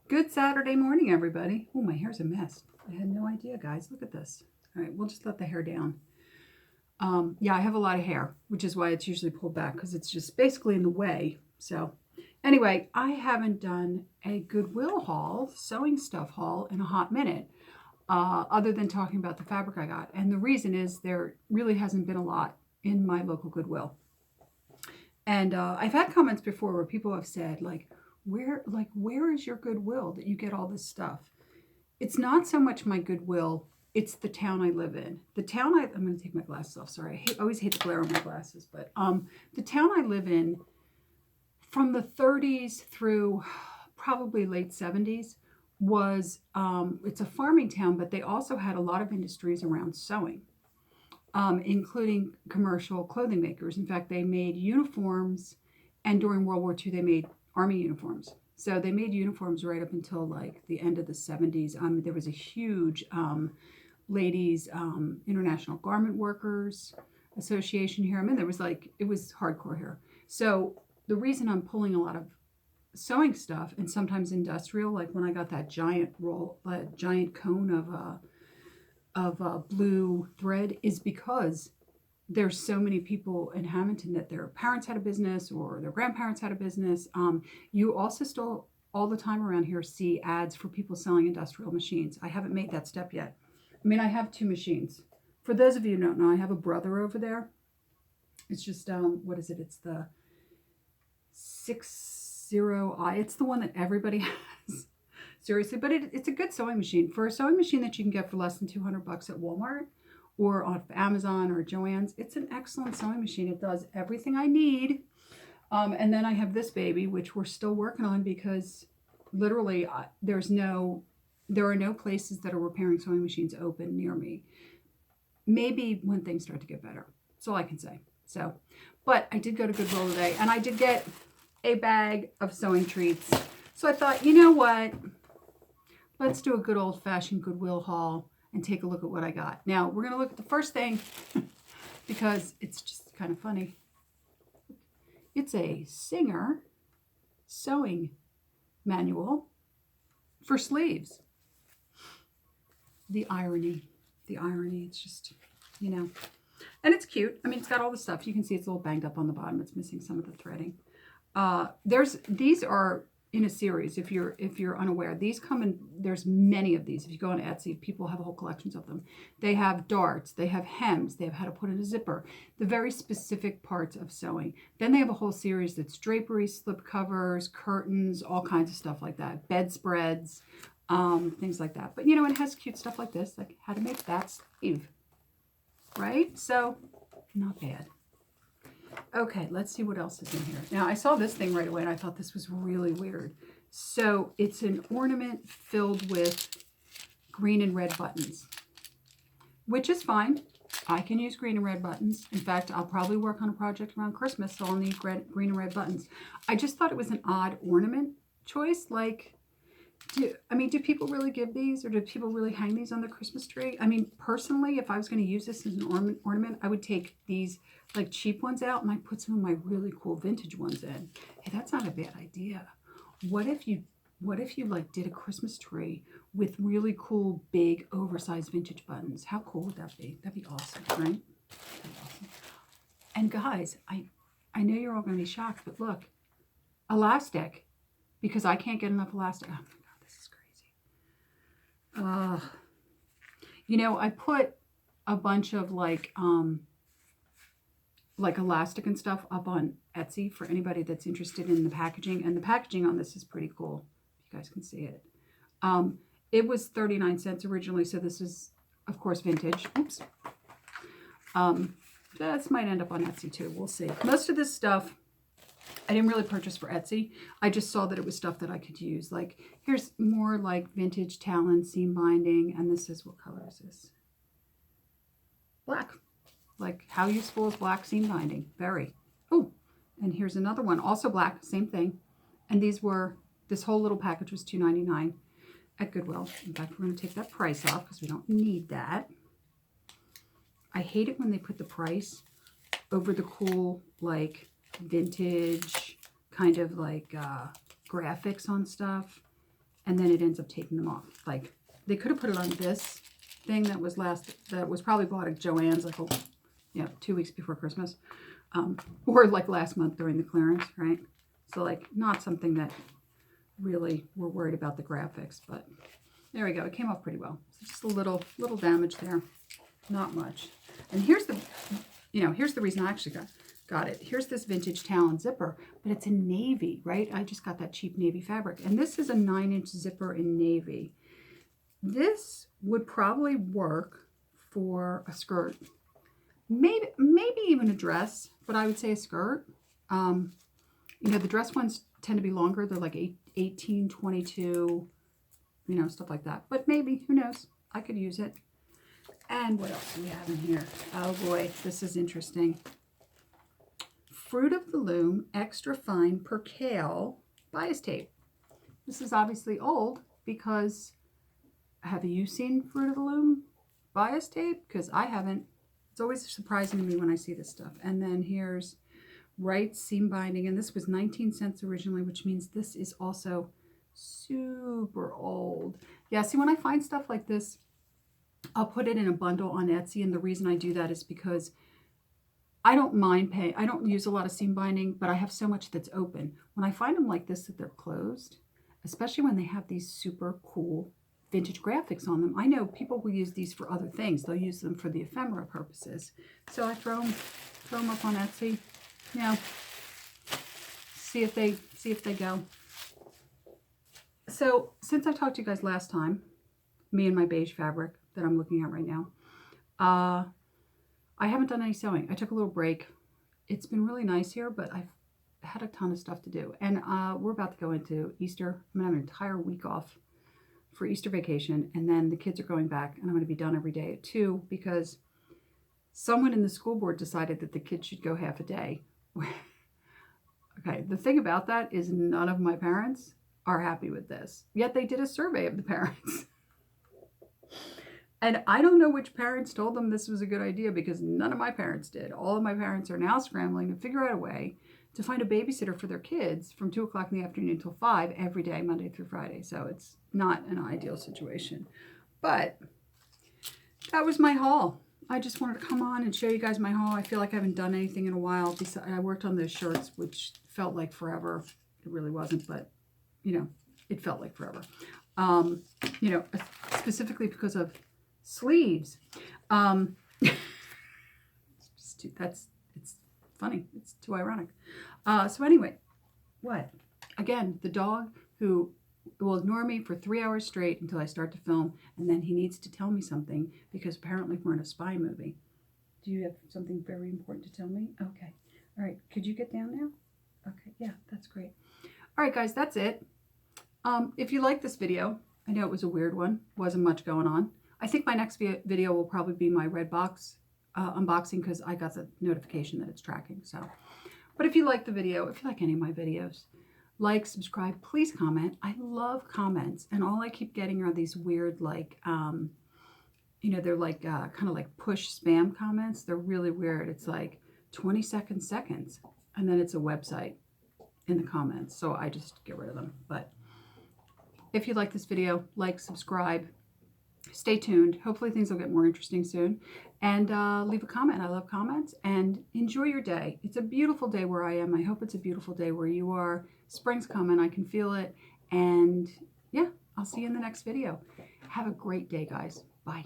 Good Saturday morning, everybody. Oh, my hair's a mess. I had no idea, guys. Look at this. All right, we'll just let the hair down. Yeah, I have a lot of hair, which is why it's usually pulled back because it's just basically in the way. So anyway, I haven't done a Goodwill haul, sewing stuff haul in a hot minute, other than talking about the fabric I got. And the reason is there really hasn't been a lot in my local Goodwill. And I've had comments before where people have said, where is your Goodwill that you get all this stuff? It's not so much my Goodwill, it's the town I live in. I'm going to take my glasses off. Sorry, I always hate the glare on my glasses. But the town I live in, from the 30s through probably late 70s, was it's a farming town, but they also had a lot of industries around sewing. Including commercial clothing makers. In fact, they made uniforms, and during World War II, they made army uniforms. So they made uniforms right up until like the end of the 70s. There was a huge ladies International Garment Workers Association here. I mean, it was hardcore here. So the reason I'm pulling a lot of sewing stuff and sometimes industrial, like when I got that giant cone of blue thread, is because there's so many people in Hammonton that their parents had a business or their grandparents had a business. You also still all the time around here see ads for people selling industrial machines. I haven't made that step yet. I mean, I have two machines. For those of you who don't know, I have a brother over there. It's just, what is it? It's the 60i. It's the one that everybody has. Seriously, but it's a good sewing machine. For a sewing machine that you can get for less than $200 at Walmart or on Amazon or Joann's, it's an excellent sewing machine. It does everything I need. And then I have this baby, which we're still working on because literally there are no places that are repairing sewing machines open near me. Maybe when things start to get better. That's all I can say. So, but I did go to Goodwill today, and I did get a bag of sewing treats. So I thought, you know what? Let's do a good old-fashioned Goodwill haul and take a look at what I got. Now, we're going to look at the first thing because it's just kind of funny. It's a Singer sewing manual for sleeves. The irony, it's just, and it's cute. I mean, it's got all the stuff. You can see it's a little banged up on the bottom. It's missing some of the threading. These are in a series. If you're unaware, these come in. There's many of these. If you go on Etsy, people have whole collections of them. They have darts. They have hems. They have how to put in a zipper. The very specific parts of sewing. Then they have a whole series that's drapery, slip covers, curtains, all kinds of stuff like that. Bedspreads, things like that. But it has cute stuff like this, like how to make that sleeve, right? So not bad. Okay, let's see what else is in here. Now, I saw this thing right away, and I thought this was really weird. So it's an ornament filled with green and red buttons, which is fine. I can use green and red buttons. In fact, I'll probably work on a project around Christmas, so I'll need green and red buttons. I just thought it was an odd ornament choice. Like, do people really give these, or do people really hang these on the Christmas tree? I mean, personally, if I was going to use this as an ornament, I would take these like cheap ones out and I put some of my really cool vintage ones in. Hey, that's not a bad idea. What if you like did a Christmas tree with really cool, big, oversized vintage buttons? How cool would that be? That'd be awesome, right? That'd be awesome. And guys, I know you're all going to be shocked, but look, elastic, because I can't get enough elastic. Oh my God, this is crazy. I put a bunch of like elastic and stuff up on Etsy for anybody that's interested in the packaging. And the packaging on this is pretty cool. You guys can see it. It was 39 cents originally, so this is, of course, vintage. Oops. This might end up on Etsy too. We'll see. Most of this stuff I didn't really purchase for Etsy. I just saw that it was stuff that I could use. Like, here's more like vintage Talon seam binding. And this is, what color is this? Black. Like, how useful is black seam binding? Very. Oh, and here's another one, also black, same thing. And this whole little package was $2.99 at Goodwill. In fact, we're going to take that price off because we don't need that. I hate it when they put the price over the cool, like, vintage kind of like graphics on stuff. and then it ends up taking them off. Like, they could have put it on this thing that was probably bought at Joann's like 2 weeks before Christmas, or like last month during the clearance, right? So like not something that really we're worried about the graphics, but there we go. It came off pretty well. So just a little damage there, not much. And here's the reason I actually got it. Here's this vintage Talon zipper, but it's in navy, right? I just got that cheap navy fabric, and this is a 9-inch zipper in navy. This would probably work for a skirt, maybe even a dress, but I would say a skirt. The dress ones tend to be longer. They're like 18, 22, stuff like that. But maybe, who knows? I could use it. And what else do we have in here? Oh boy, this is interesting. Fruit of the Loom extra fine percale bias tape. This is obviously old because have you seen Fruit of the Loom bias tape? Because I haven't. It's always surprising to me when I see this stuff. And then here's Wright seam binding, and this was 19 cents originally, which means this is also super old. Yeah, see, when I find stuff like this, I'll put it in a bundle on Etsy, and the reason I do that is because I don't mind paying. I don't use a lot of seam binding, but I have so much that's open. When I find them like this that they're closed, especially when they have these super cool vintage graphics on them. I know people will use these for other things. They'll use them for the ephemera purposes. So I throw them up on Etsy. See if they go. So since I talked to you guys last time, me and my beige fabric that I'm looking at right now, I haven't done any sewing. I took a little break. It's been really nice here, but I've had a ton of stuff to do. And we're about to go into Easter. I'm going to have an entire week off for Easter vacation, and then the kids are going back, and I'm going to be done every day at 2 because someone in the school board decided that the kids should go half a day. Okay, the thing about that is none of my parents are happy with this, yet they did a survey of the parents. And I don't know which parents told them this was a good idea, because none of my parents did. All of my parents are now scrambling to figure out a way to find a babysitter for their kids from 2 o'clock in the afternoon until 5 every day, Monday through Friday. So it's not an ideal situation. But that was my haul. I just wanted to come on and show you guys my haul. I feel like I haven't done anything in a while. I worked on those shirts, which felt like forever. It really wasn't, but, it felt like forever. Specifically because of sleeves. It's funny. It's too ironic. So anyway, what? Again, the dog who will ignore me for 3 hours straight until I start to film, and then he needs to tell me something because apparently we're in a spy movie. Do you have something very important to tell me? Okay. All right. Could you get down now? Okay. Yeah, that's great. All right, guys, that's it. If you like this video, I know it was a weird one. Wasn't much going on. I think my next video will probably be my red box unboxing, because I got the notification that it's tracking. So, but if you like the video, if you like any of my videos, like, subscribe, please comment. I love comments, and all I keep getting are these weird, like, they're like kind of like push spam comments. They're really weird. It's like 20 seconds, and then it's a website in the comments. So I just get rid of them. But if you like this video, like, subscribe, stay tuned. Hopefully things will get more interesting soon. And leave a comment. I love comments. And enjoy your day. It's a beautiful day where I am. I hope it's a beautiful day where you are. Spring's coming. I can feel it. And yeah, I'll see you in the next video. Have a great day, guys. Bye.